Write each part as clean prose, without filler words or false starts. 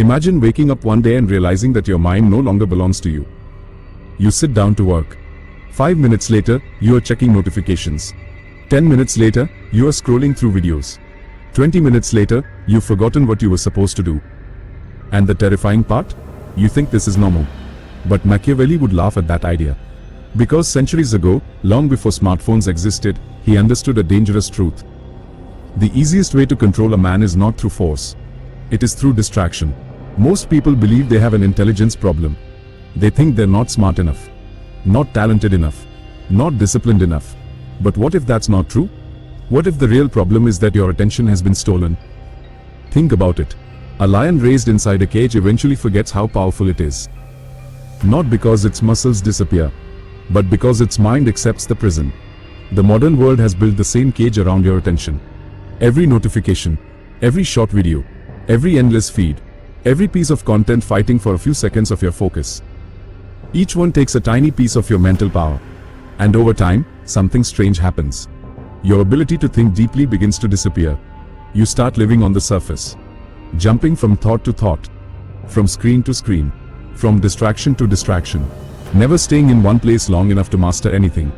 Imagine waking up one day and realizing that your mind no longer belongs to you. You sit down to work. 5 minutes later, you are checking notifications. 10 minutes later, you are scrolling through videos. 20 minutes later, you've forgotten what you were supposed to do. And the terrifying part? You think this is normal. But Machiavelli would laugh at that idea. Because centuries ago, long before smartphones existed, he understood a dangerous truth. The easiest way to control a man is not through force. It is through distraction. Most people believe they have an intelligence problem. They think they're not smart enough, not talented enough, not disciplined enough. But what if that's not true? What if the real problem is that your attention has been stolen? Think about it. A lion raised inside a cage eventually forgets how powerful it is. Not because its muscles disappear, but because its mind accepts the prison. The modern world has built the same cage around your attention. Every notification, every short video, every endless feed, every piece of content fighting for a few seconds of your focus. Each one takes a tiny piece of your mental power. And over time, something strange happens. Your ability to think deeply begins to disappear. You start living on the surface, jumping from thought to thought, from screen to screen, from distraction to distraction, never staying in one place long enough to master anything.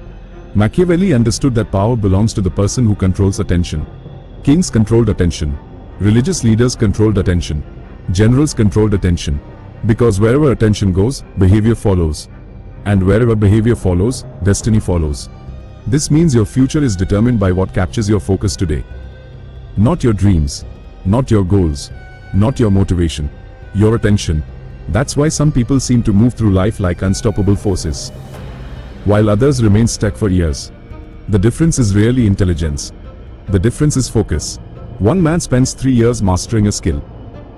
Machiavelli understood that power belongs to the person who controls attention. Kings controlled attention. Religious leaders controlled attention. Generals controlled attention. Because wherever attention goes, behavior follows. And wherever behavior follows, destiny follows. This means your future is determined by what captures your focus today. Not your dreams, not your goals, not your motivation, your attention. That's why some people seem to move through life like unstoppable forces, while others remain stuck for years. The difference is really intelligence. The difference is focus. One man spends 3 years mastering a skill.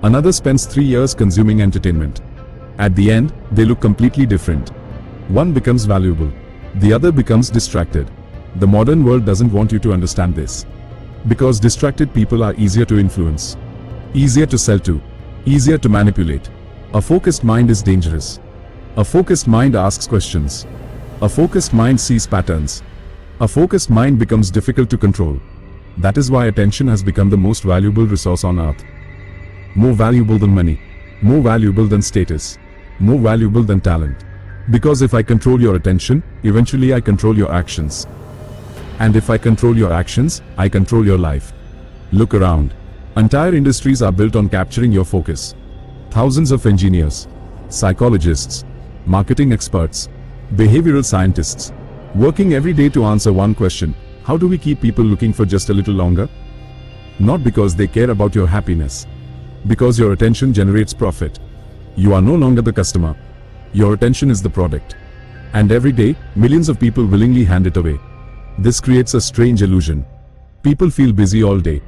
Another spends 3 years consuming entertainment. At the end, they look completely different. One becomes valuable. The other becomes distracted. The modern world doesn't want you to understand this. Because distracted people are easier to influence, easier to sell to, easier to manipulate. A focused mind is dangerous. A focused mind asks questions. A focused mind sees patterns. A focused mind becomes difficult to control. That is why attention has become the most valuable resource on earth. More valuable than money, more valuable than status, more valuable than talent. Because if I control your attention, eventually I control your actions. And if I control your actions, I control your life. Look around. Entire industries are built on capturing your focus. Thousands of engineers, psychologists, marketing experts, behavioral scientists, working every day to answer one question: how do we keep people looking for just a little longer? Not because they care about your happiness. Because your attention generates profit. You are no longer the customer. Your attention is the product. And every day, millions of people willingly hand it away. This creates a strange illusion. People feel busy all day,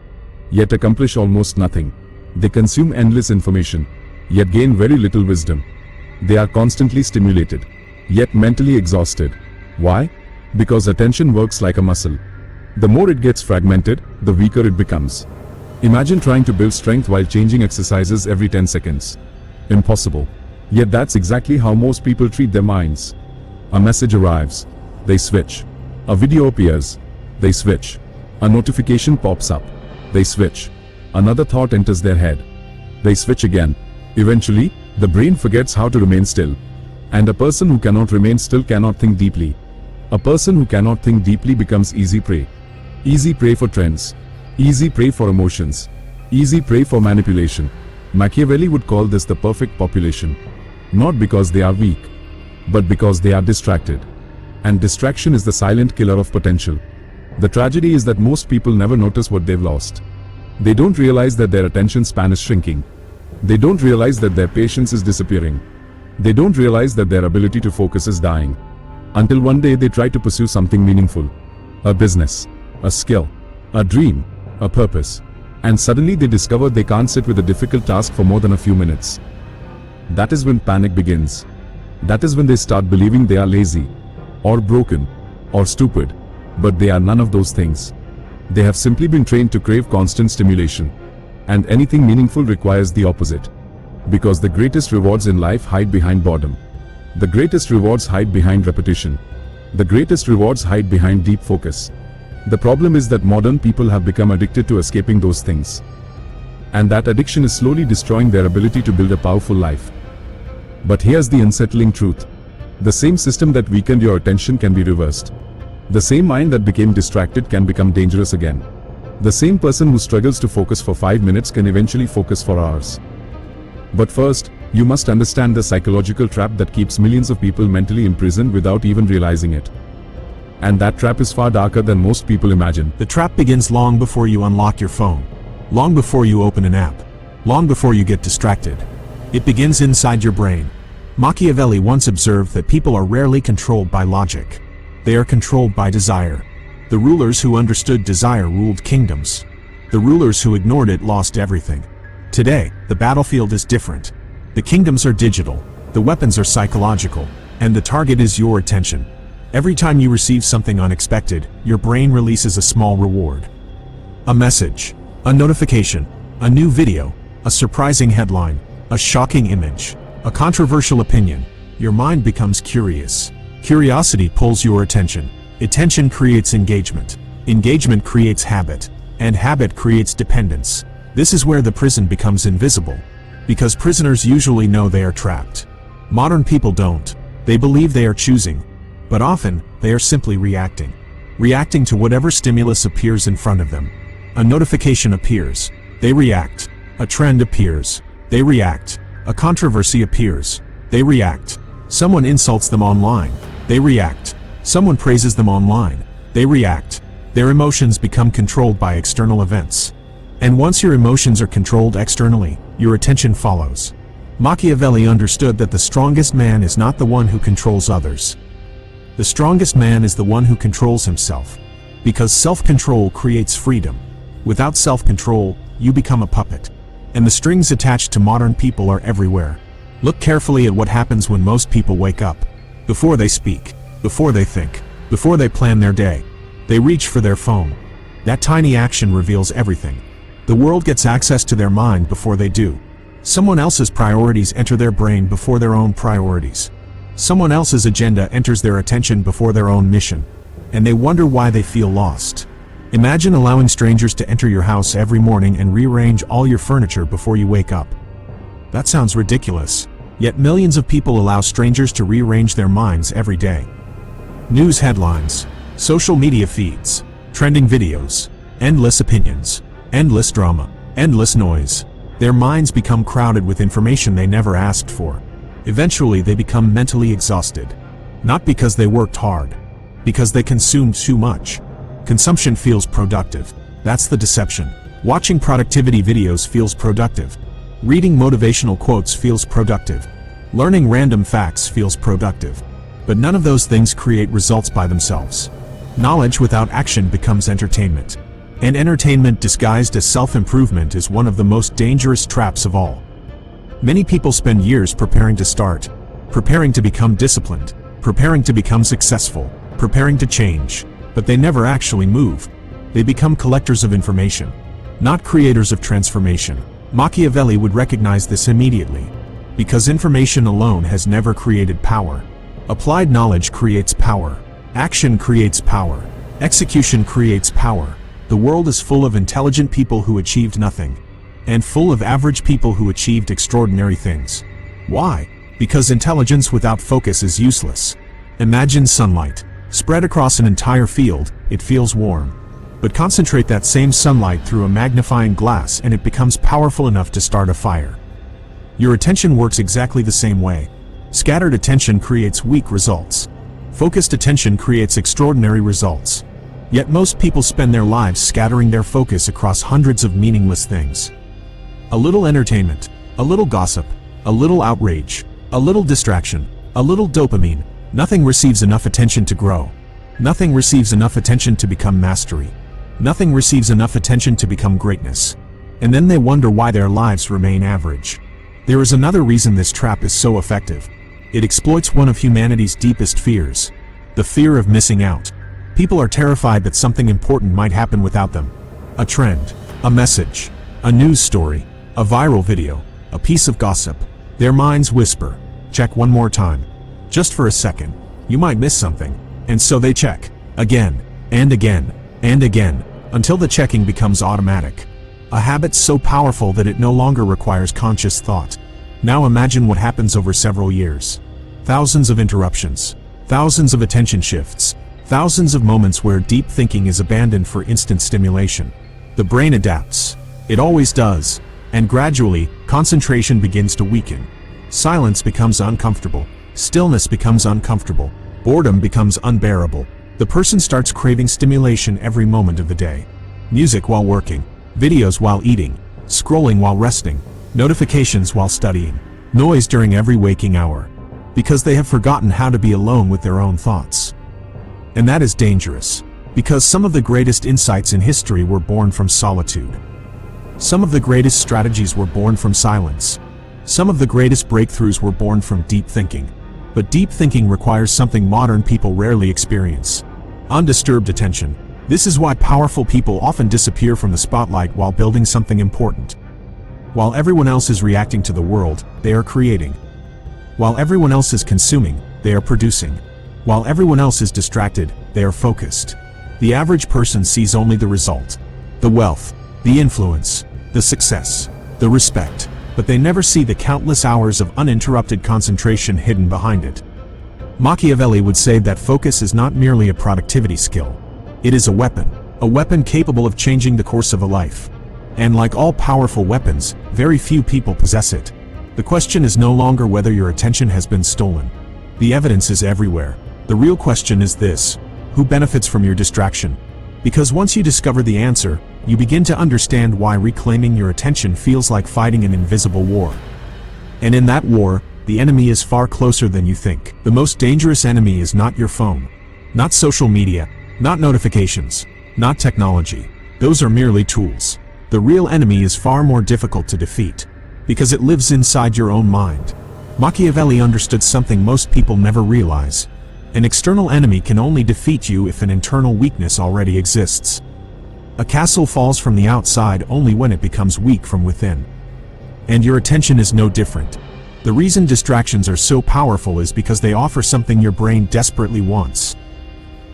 yet accomplish almost nothing. They consume endless information, yet gain very little wisdom. They are constantly stimulated, yet mentally exhausted. Why? Because attention works like a muscle. The more it gets fragmented, the weaker it becomes. Imagine trying to build strength while changing exercises every 10 seconds. Impossible. Yet that's exactly how most people treat their minds. A message arrives. They switch. A video appears. They switch. A notification pops up. They switch. Another thought enters their head. They switch again. Eventually, the brain forgets how to remain still. And a person who cannot remain still cannot think deeply. A person who cannot think deeply becomes easy prey. Easy prey for trends. Easy prey for emotions. Easy prey for manipulation. Machiavelli would call this the perfect population. Not because they are weak, but because they are distracted. And distraction is the silent killer of potential. The tragedy is that most people never notice what they've lost. They don't realize that their attention span is shrinking. They don't realize that their patience is disappearing. They don't realize that their ability to focus is dying. Until one day they try to pursue something meaningful. A business, a skill, a dream, a purpose. And suddenly they discover they can't sit with a difficult task for more than a few minutes. That is when panic begins. That is when they start believing they are lazy, or broken, or stupid. But they are none of those things. They have simply been trained to crave constant stimulation. And anything meaningful requires the opposite. Because the greatest rewards in life hide behind boredom. The greatest rewards hide behind repetition. The greatest rewards hide behind deep focus. The problem is that modern people have become addicted to escaping those things. And that addiction is slowly destroying their ability to build a powerful life. But here's the unsettling truth. The same system that weakened your attention can be reversed. The same mind that became distracted can become dangerous again. The same person who struggles to focus for 5 minutes can eventually focus for hours. But first, you must understand the psychological trap that keeps millions of people mentally imprisoned without even realizing it. And that trap is far darker than most people imagine. The trap begins long before you unlock your phone, long before you open an app, long before you get distracted. It begins inside your brain. Machiavelli once observed that people are rarely controlled by logic. They are controlled by desire. The rulers who understood desire ruled kingdoms. The rulers who ignored it lost everything. Today, the battlefield is different. The kingdoms are digital, the weapons are psychological, and the target is your attention. Every time you receive something unexpected, your brain releases a small reward. A message, a notification, a new video, a surprising headline, a shocking image, a controversial opinion. Your mind becomes curious. Curiosity pulls your attention. Attention creates engagement. Engagement creates habit. And habit creates dependence. This is where the prison becomes invisible. Because prisoners usually know they are trapped. Modern people don't. They believe they are choosing. But often, they are simply reacting. Reacting to whatever stimulus appears in front of them. A notification appears. They react. A trend appears. They react. A controversy appears. They react. Someone insults them online. They react. Someone praises them online. They react. Their emotions become controlled by external events. And once your emotions are controlled externally, your attention follows. Machiavelli understood that the strongest man is not the one who controls others. The strongest man is the one who controls himself. Because self-control creates freedom. Without self-control, you become a puppet. And the strings attached to modern people are everywhere. Look carefully at what happens when most people wake up. Before they speak, before they think, before they plan their day, they reach for their phone. That tiny action reveals everything. The world gets access to their mind before they do. Someone else's priorities enter their brain before their own priorities. Someone else's agenda enters their attention before their own mission. And they wonder why they feel lost. Imagine allowing strangers to enter your house every morning and rearrange all your furniture before you wake up. That sounds ridiculous. Yet millions of people allow strangers to rearrange their minds every day. News headlines, social media feeds, trending videos, endless opinions, endless drama, endless noise. Their minds become crowded with information they never asked for. Eventually they become mentally exhausted. Not because they worked hard. Because they consumed too much. Consumption feels productive. That's the deception. Watching productivity videos feels productive. Reading motivational quotes feels productive. Learning random facts feels productive. But none of those things create results by themselves. Knowledge without action becomes entertainment. And entertainment disguised as self-improvement is one of the most dangerous traps of all. Many people spend years preparing to start, preparing to become disciplined, preparing to become successful, preparing to change, but they never actually move. They become collectors of information, not creators of transformation. Machiavelli would recognize this immediately, because information alone has never created power. Applied knowledge creates power. Action creates power. Execution creates power. The world is full of intelligent people who achieved nothing, and full of average people who achieved extraordinary things. Why? Because intelligence without focus is useless. Imagine sunlight. Spread across an entire field, it feels warm. But concentrate that same sunlight through a magnifying glass and it becomes powerful enough to start a fire. Your attention works exactly the same way. Scattered attention creates weak results. Focused attention creates extraordinary results. Yet most people spend their lives scattering their focus across hundreds of meaningless things. A little entertainment, a little gossip, a little outrage, a little distraction, a little dopamine. Nothing receives enough attention to grow. Nothing receives enough attention to become mastery. Nothing receives enough attention to become greatness. And then they wonder why their lives remain average. There is another reason this trap is so effective. It exploits one of humanity's deepest fears. The fear of missing out. People are terrified that something important might happen without them. A trend, a message, a news story, a viral video, a piece of gossip. Their minds whisper, check one more time. Just for a second, you might miss something. And so they check, again, and again, and again, until the checking becomes automatic. A habit so powerful that it no longer requires conscious thought. Now imagine what happens over several years. Thousands of interruptions, thousands of attention shifts, thousands of moments where deep thinking is abandoned for instant stimulation. The brain adapts. It always does. And gradually, concentration begins to weaken. Silence becomes uncomfortable. Stillness becomes uncomfortable. Boredom becomes unbearable. The person starts craving stimulation every moment of the day. Music while working, videos while eating, scrolling while resting, notifications while studying, noise during every waking hour. Because they have forgotten how to be alone with their own thoughts. And that is dangerous. Because some of the greatest insights in history were born from solitude. Some of the greatest strategies were born from silence. Some of the greatest breakthroughs were born from deep thinking. But deep thinking requires something modern people rarely experience: undisturbed attention. This is why powerful people often disappear from the spotlight while building something important. While everyone else is reacting to the world, they are creating. While everyone else is consuming, they are producing. While everyone else is distracted, they are focused. The average person sees only the result, the wealth, the influence, the success, the respect, but they never see the countless hours of uninterrupted concentration hidden behind it. Machiavelli would say that focus is not merely a productivity skill. It is a weapon capable of changing the course of a life. And like all powerful weapons, very few people possess it. The question is no longer whether your attention has been stolen. The evidence is everywhere. The real question is this: who benefits from your distraction? Because once you discover the answer, you begin to understand why reclaiming your attention feels like fighting an invisible war. And in that war, the enemy is far closer than you think. The most dangerous enemy is not your phone, not social media, not notifications, not technology. Those are merely tools. The real enemy is far more difficult to defeat, because it lives inside your own mind. Machiavelli understood something most people never realize. An external enemy can only defeat you if an internal weakness already exists. A castle falls from the outside only when it becomes weak from within. And your attention is no different. The reason distractions are so powerful is because they offer something your brain desperately wants: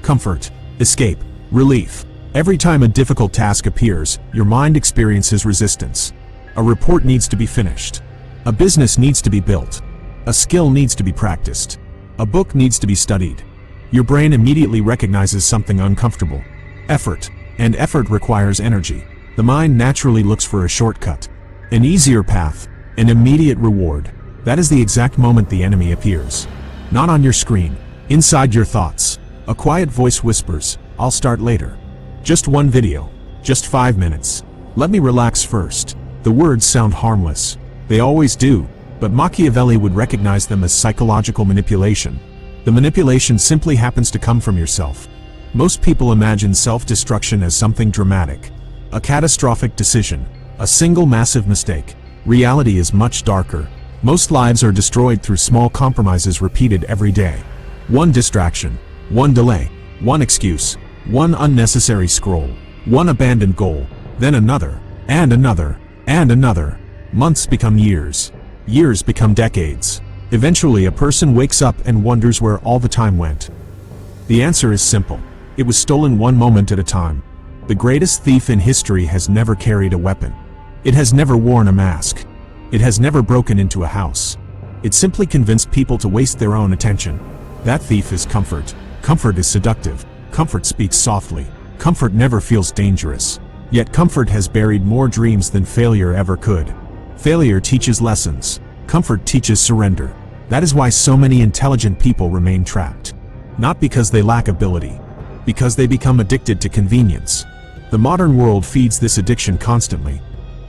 comfort, escape, relief. Every time a difficult task appears, your mind experiences resistance. A report needs to be finished. A business needs to be built. A skill needs to be practiced. A book needs to be studied. Your brain immediately recognizes something uncomfortable: effort. And effort requires energy. The mind naturally looks for a shortcut, an easier path, an immediate reward. That is the exact moment the enemy appears. Not on your screen, inside your thoughts. A quiet voice whispers, "I'll start later. Just one video. Just 5 minutes. Let me relax first." The words sound harmless. They always do, but Machiavelli would recognize them as psychological manipulation. The manipulation simply happens to come from yourself. Most people imagine self-destruction as something dramatic, a catastrophic decision, a single massive mistake. Reality is much darker. Most lives are destroyed through small compromises repeated every day. One distraction, one delay, one excuse, one unnecessary scroll, one abandoned goal, then another, and another, and another. Months become years. Years become decades. Eventually a person wakes up and wonders where all the time went. The answer is simple. It was stolen one moment at a time. The greatest thief in history has never carried a weapon. It has never worn a mask. It has never broken into a house. It simply convinced people to waste their own attention. That thief is comfort. Comfort is seductive. Comfort speaks softly. Comfort never feels dangerous. Yet comfort has buried more dreams than failure ever could. Failure teaches lessons. Comfort teaches surrender. That is why so many intelligent people remain trapped. Not because they lack ability, because they become addicted to convenience. The modern world feeds this addiction constantly.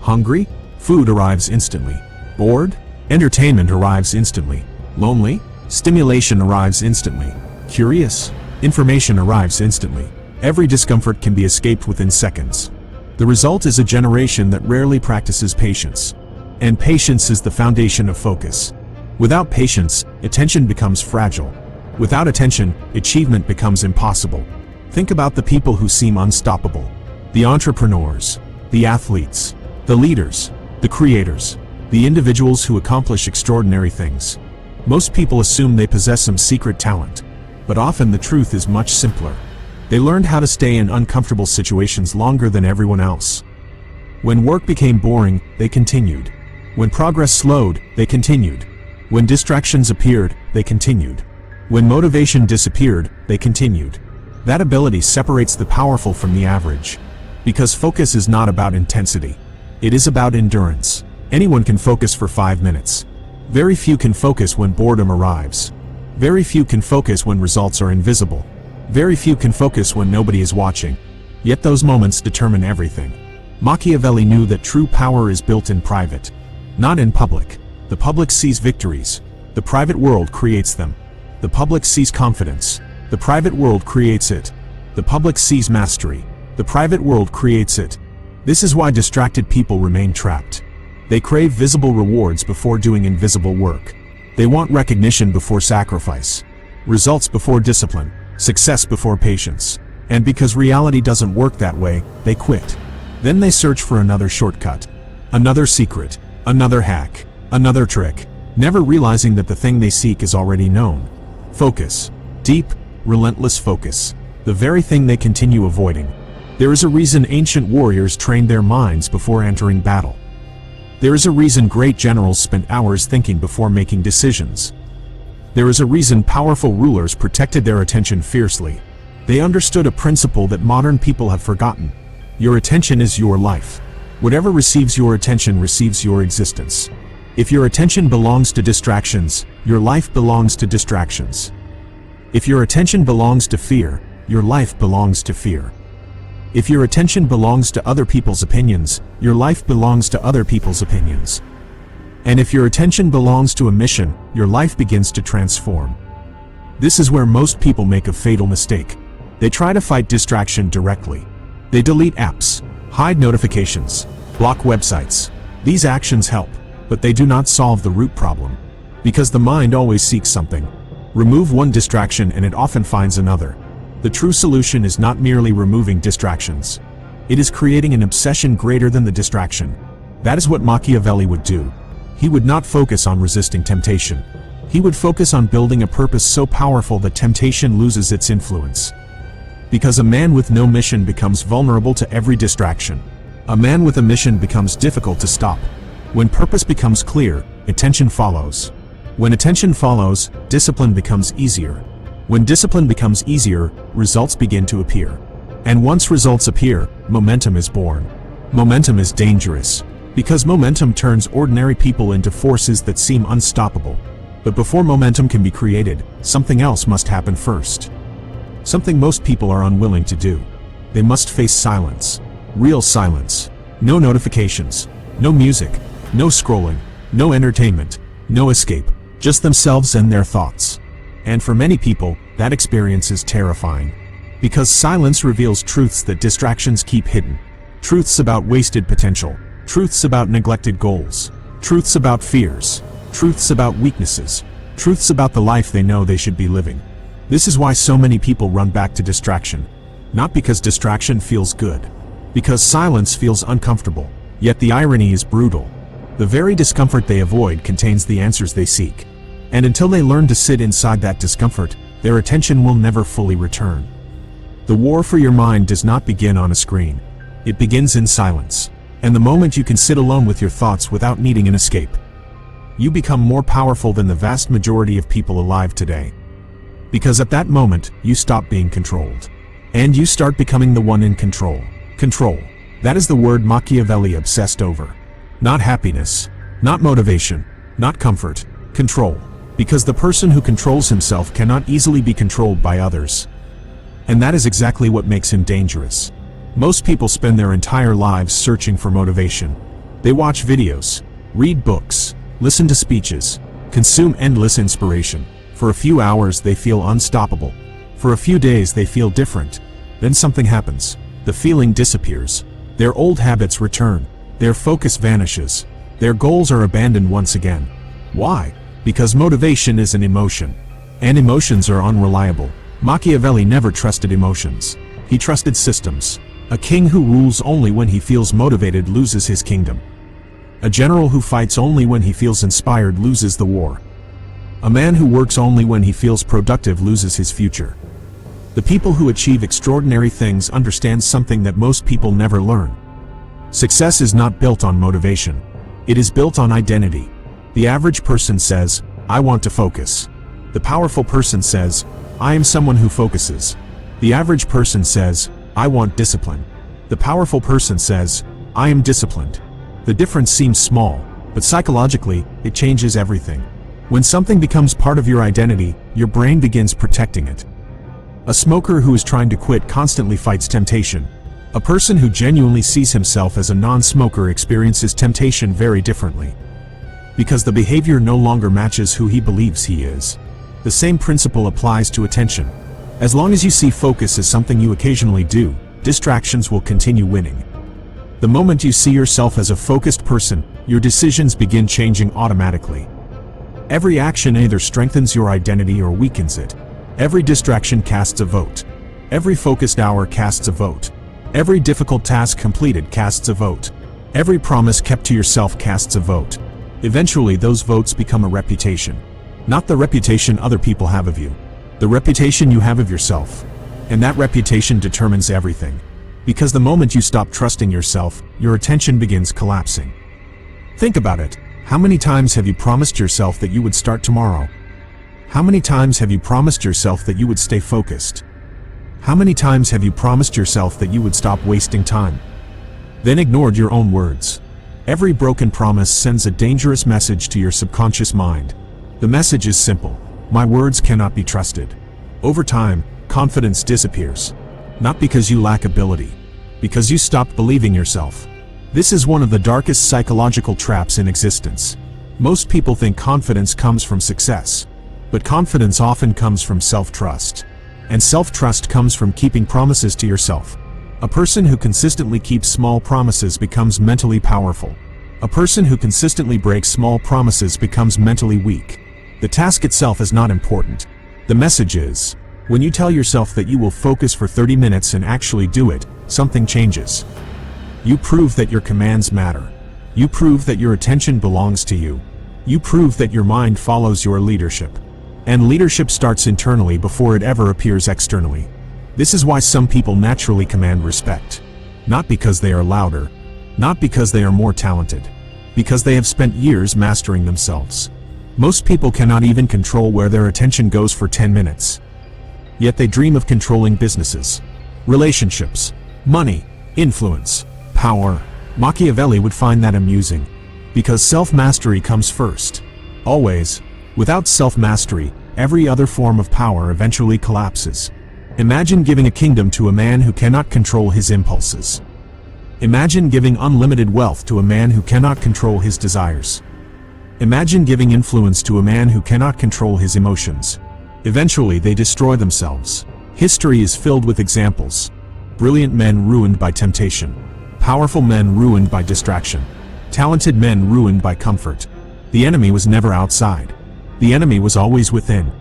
Hungry? Food arrives instantly. Bored? Entertainment arrives instantly. Lonely? Stimulation arrives instantly. Curious? Information arrives instantly. Every discomfort can be escaped within seconds. The result is a generation that rarely practices patience. And patience is the foundation of focus. Without patience, attention becomes fragile. Without attention, achievement becomes impossible. Think about the people who seem unstoppable. The entrepreneurs, the athletes, the leaders, the creators, the individuals who accomplish extraordinary things. Most people assume they possess some secret talent, but often the truth is much simpler. They learned how to stay in uncomfortable situations longer than everyone else. When work became boring, they continued. When progress slowed, they continued. When distractions appeared, they continued. When motivation disappeared, they continued. That ability separates the powerful from the average. Because focus is not about intensity. It is about endurance. Anyone can focus for 5 minutes. Very few can focus when boredom arrives. Very few can focus when results are invisible. Very few can focus when nobody is watching. Yet those moments determine everything. Machiavelli knew that true power is built in private, not in public. The public sees victories. The private world creates them. The public sees confidence. The private world creates it. The public sees mastery. The private world creates it. This is why distracted people remain trapped. They crave visible rewards before doing invisible work. They want recognition before sacrifice, results before discipline, success before patience. And because reality doesn't work that way, they quit. Then they search for another shortcut, another secret, another hack, another trick, never realizing that the thing they seek is already known. Focus. Deep, relentless focus. The very thing they continue avoiding. There is a reason ancient warriors trained their minds before entering battle. There is a reason great generals spent hours thinking before making decisions. There is a reason powerful rulers protected their attention fiercely. They understood a principle that modern people have forgotten. Your attention is your life. Whatever receives your attention receives your existence. If your attention belongs to distractions, your life belongs to distractions. If your attention belongs to fear, your life belongs to fear. If your attention belongs to other people's opinions, your life belongs to other people's opinions. And if your attention belongs to a mission, your life begins to transform. This is where most people make a fatal mistake. They try to fight distraction directly. They delete apps, hide notifications, block websites. These actions help, but they do not solve the root problem. Because the mind always seeks something. Remove one distraction and it often finds another. The true solution is not merely removing distractions. It is creating an obsession greater than the distraction. That is what Machiavelli would do. He would not focus on resisting temptation. He would focus on building a purpose so powerful that temptation loses its influence. Because a man with no mission becomes vulnerable to every distraction. A man with a mission becomes difficult to stop. When purpose becomes clear, attention follows. When attention follows, discipline becomes easier. When discipline becomes easier, results begin to appear. And once results appear, momentum is born. Momentum is dangerous, because momentum turns ordinary people into forces that seem unstoppable. But before momentum can be created, something else must happen first. Something most people are unwilling to do. They must face silence. Real silence. No notifications. No music. No scrolling. No entertainment. No escape. Just themselves and their thoughts. And for many people, that experience is terrifying. Because silence reveals truths that distractions keep hidden. Truths about wasted potential. Truths about neglected goals. Truths about fears. Truths about weaknesses. Truths about the life they know they should be living. This is why so many people run back to distraction. Not because distraction feels good. Because silence feels uncomfortable. Yet the irony is brutal. The very discomfort they avoid contains the answers they seek. And until they learn to sit inside that discomfort, their attention will never fully return. The war for your mind does not begin on a screen. It begins in silence. And the moment you can sit alone with your thoughts without needing an escape, you become more powerful than the vast majority of people alive today. Because at that moment, you stop being controlled. And you start becoming the one in control. Control. That is the word Machiavelli obsessed over. Not happiness. Not motivation. Not comfort. Control. Because the person who controls himself cannot easily be controlled by others. And that is exactly what makes him dangerous. Most people spend their entire lives searching for motivation. They watch videos, read books, listen to speeches, consume endless inspiration. For a few hours they feel unstoppable. For a few days they feel different. Then something happens. The feeling disappears. Their old habits return. Their focus vanishes. Their goals are abandoned once again. Why? Because motivation is an emotion. And emotions are unreliable. Machiavelli never trusted emotions. He trusted systems. A king who rules only when he feels motivated loses his kingdom. A general who fights only when he feels inspired loses the war. A man who works only when he feels productive loses his future. The people who achieve extraordinary things understand something that most people never learn. Success is not built on motivation. It is built on identity. The average person says, "I want to focus." The powerful person says, "I am someone who focuses." The average person says, "I want discipline." The powerful person says, "I am disciplined." The difference seems small, but psychologically, it changes everything. When something becomes part of your identity, your brain begins protecting it. A smoker who is trying to quit constantly fights temptation. A person who genuinely sees himself as a non-smoker experiences temptation very differently. Because the behavior no longer matches who he believes he is. The same principle applies to attention. As long as you see focus as something you occasionally do, distractions will continue winning. The moment you see yourself as a focused person, your decisions begin changing automatically. Every action either strengthens your identity or weakens it. Every distraction casts a vote. Every focused hour casts a vote. Every difficult task completed casts a vote. Every promise kept to yourself casts a vote. Eventually those votes become a reputation. Not the reputation other people have of you. The reputation you have of yourself. And that reputation determines everything. Because the moment you stop trusting yourself, your attention begins collapsing. Think about it. How many times have you promised yourself that you would start tomorrow? How many times have you promised yourself that you would stay focused? How many times have you promised yourself that you would stop wasting time? Then ignored your own words. Every broken promise sends a dangerous message to your subconscious mind. The message is simple. My words cannot be trusted. Over time, confidence disappears. Not because you lack ability. Because you stopped believing yourself. This is one of the darkest psychological traps in existence. Most people think confidence comes from success. But confidence often comes from self-trust. And self-trust comes from keeping promises to yourself. A person who consistently keeps small promises becomes mentally powerful. A person who consistently breaks small promises becomes mentally weak. The task itself is not important. The message is, when you tell yourself that you will focus for 30 minutes and actually do it, something changes. You prove that your commands matter. You prove that your attention belongs to you. You prove that your mind follows your leadership. And leadership starts internally before it ever appears externally. This is why some people naturally command respect. Not because they are louder. Not because they are more talented. Because they have spent years mastering themselves. Most people cannot even control where their attention goes for 10 minutes. Yet they dream of controlling businesses, relationships, money, influence, power. Machiavelli would find that amusing. Because self-mastery comes first. Always. Without self-mastery, every other form of power eventually collapses. Imagine giving a kingdom to a man who cannot control his impulses. Imagine giving unlimited wealth to a man who cannot control his desires. Imagine giving influence to a man who cannot control his emotions. Eventually they destroy themselves. History is filled with examples. Brilliant men ruined by temptation. Powerful men ruined by distraction. Talented men ruined by comfort. The enemy was never outside. The enemy was always within.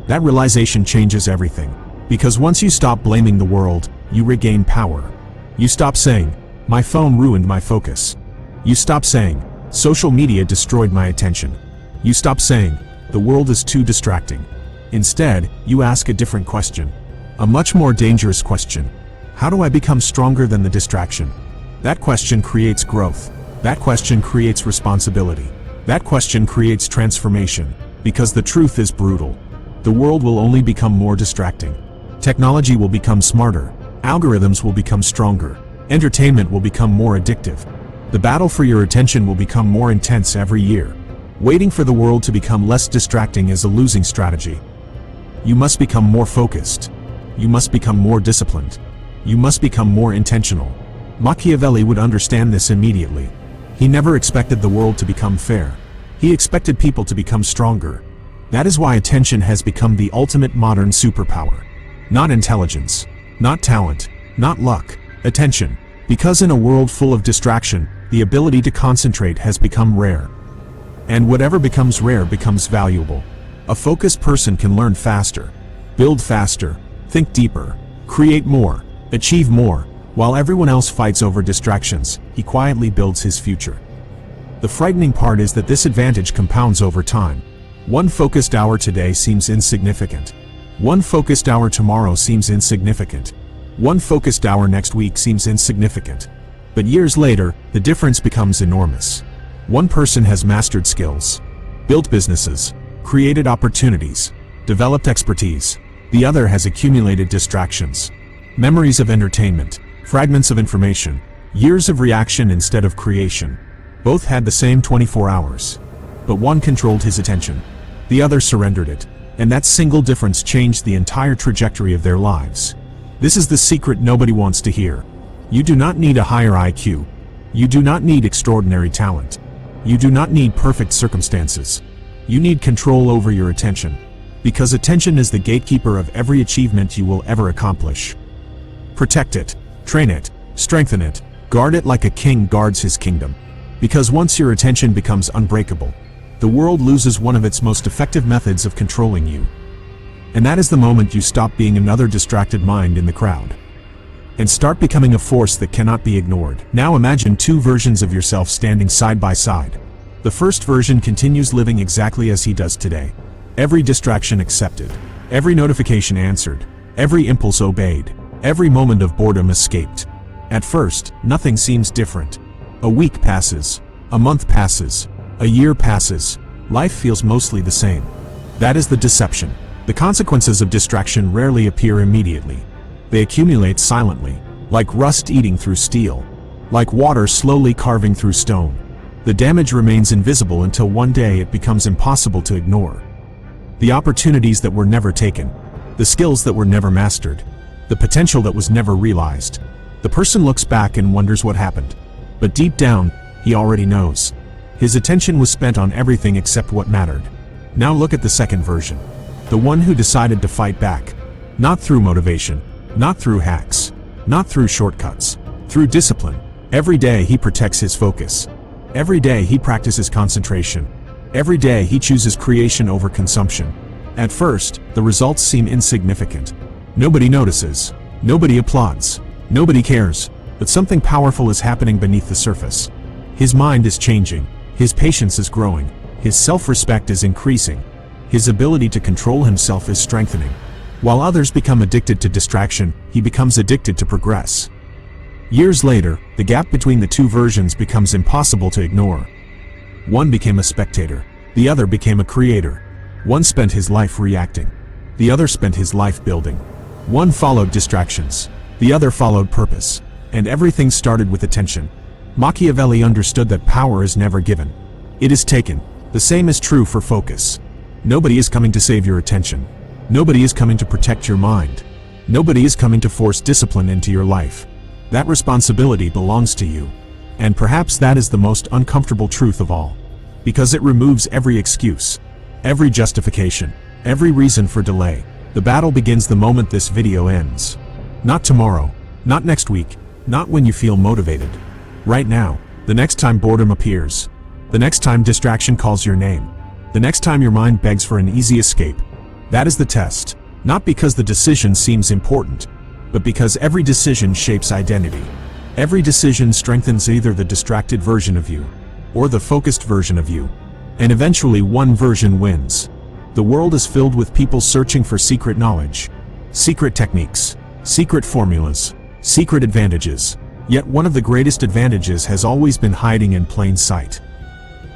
That realization changes everything. Because once you stop blaming the world, you regain power. You stop saying, "My phone ruined my focus." You stop saying, "Social media destroyed my attention." You stop saying, "The world is too distracting." Instead, you ask a different question. A much more dangerous question. How do I become stronger than the distraction? That question creates growth. That question creates responsibility. That question creates transformation. Because the truth is brutal. The world will only become more distracting. Technology will become smarter. Algorithms will become stronger. Entertainment will become more addictive. The battle for your attention will become more intense every year. Waiting for the world to become less distracting is a losing strategy. You must become more focused. You must become more disciplined. You must become more intentional. Machiavelli would understand this immediately. He never expected the world to become fair. He expected people to become stronger. That is why attention has become the ultimate modern superpower. Not intelligence, not talent, not luck, attention. Because in a world full of distraction, the ability to concentrate has become rare. And whatever becomes rare becomes valuable. A focused person can learn faster, build faster, think deeper, create more, achieve more. While everyone else fights over distractions, he quietly builds his future. The frightening part is that this advantage compounds over time. One focused hour today seems insignificant. One focused hour tomorrow seems insignificant. One focused hour next week seems insignificant. But years later, the difference becomes enormous. One person has mastered skills, built businesses, created opportunities, developed expertise. The other has accumulated distractions, memories of entertainment, fragments of information, years of reaction instead of creation. Both had the same 24 hours. But one controlled his attention. The other surrendered it. And that single difference changed the entire trajectory of their lives. This is the secret nobody wants to hear. You do not need a higher IQ. You do not need extraordinary talent. You do not need perfect circumstances. You need control over your attention. Because attention is the gatekeeper of every achievement you will ever accomplish. Protect it, train it, strengthen it, guard it like a king guards his kingdom. Because once your attention becomes unbreakable, the world loses one of its most effective methods of controlling you. And that is the moment you stop being another distracted mind in the crowd and start becoming a force that cannot be ignored. Now imagine two versions of yourself standing side by side. The first version continues living exactly as he does today. Every distraction accepted, every notification answered, every impulse obeyed, every moment of boredom escaped. At first, nothing seems different. A week passes, a month passes, a year passes. Life feels mostly the same. That is the deception. The consequences of distraction rarely appear immediately. They accumulate silently, like rust eating through steel, like water slowly carving through stone. The damage remains invisible until one day it becomes impossible to ignore. The opportunities that were never taken, the skills that were never mastered, the potential that was never realized. The person looks back and wonders what happened. But deep down, he already knows. His attention was spent on everything except what mattered. Now look at the second version. The one who decided to fight back. Not through motivation, not through hacks, not through shortcuts, through discipline. Every day he protects his focus. Every day he practices concentration. Every day he chooses creation over consumption. At first, the results seem insignificant. Nobody notices. Nobody applauds. Nobody cares. But something powerful is happening beneath the surface. His mind is changing. His patience is growing. His self-respect is increasing. His ability to control himself is strengthening. While others become addicted to distraction, he becomes addicted to progress. Years later, the gap between the two versions becomes impossible to ignore. One became a spectator. The other became a creator. One spent his life reacting. The other spent his life building. One followed distractions. The other followed purpose. And everything started with attention. Machiavelli understood that power is never given. It is taken. The same is true for focus. Nobody is coming to save your attention. Nobody is coming to protect your mind. Nobody is coming to force discipline into your life. That responsibility belongs to you. And perhaps that is the most uncomfortable truth of all. Because it removes every excuse, every justification, every reason for delay. The battle begins the moment this video ends. Not tomorrow, not next week, not when you feel motivated. Right now, the next time boredom appears, the next time distraction calls your name, the next time your mind begs for an easy escape. That is the test, not because the decision seems important, but because every decision shapes identity. Every decision strengthens either the distracted version of you, or the focused version of you. And eventually one version wins. The world is filled with people searching for secret knowledge, secret techniques, secret formulas, secret advantages. Yet one of the greatest advantages has always been hiding in plain sight.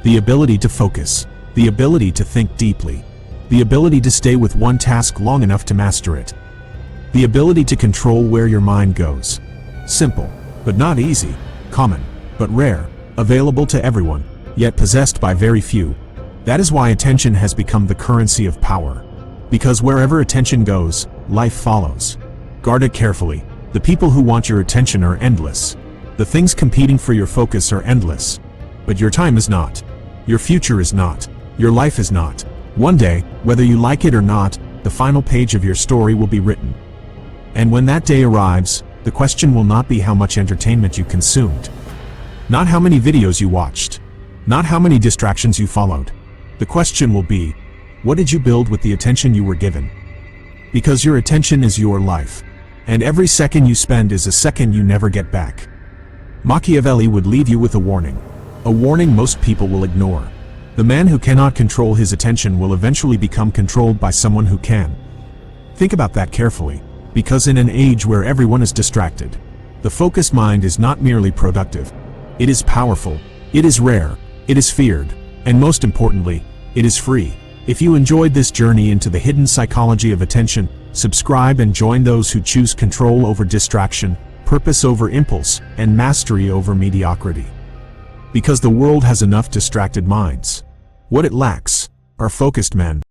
The ability to focus, the ability to think deeply, the ability to stay with one task long enough to master it, the ability to control where your mind goes. Simple, but not easy, common, but rare, available to everyone, yet possessed by very few. That is why attention has become the currency of power. Because wherever attention goes, life follows. Guard it carefully. The people who want your attention are endless. The things competing for your focus are endless. But your time is not. Your future is not. Your life is not. One day, whether you like it or not, the final page of your story will be written. And when that day arrives, the question will not be how much entertainment you consumed. Not how many videos you watched. Not how many distractions you followed. The question will be, what did you build with the attention you were given? Because your attention is your life. And every second you spend is a second you never get back. Machiavelli would leave you with a warning. A warning most people will ignore. The man who cannot control his attention will eventually become controlled by someone who can. Think about that carefully, because in an age where everyone is distracted, The focused mind is not merely productive. It is powerful, it is rare, it is feared, and most importantly, it is free. If you enjoyed this journey into the hidden psychology of attention, subscribe and join those who choose control over distraction, purpose over impulse, and mastery over mediocrity. Because the world has enough distracted minds. What it lacks are focused men.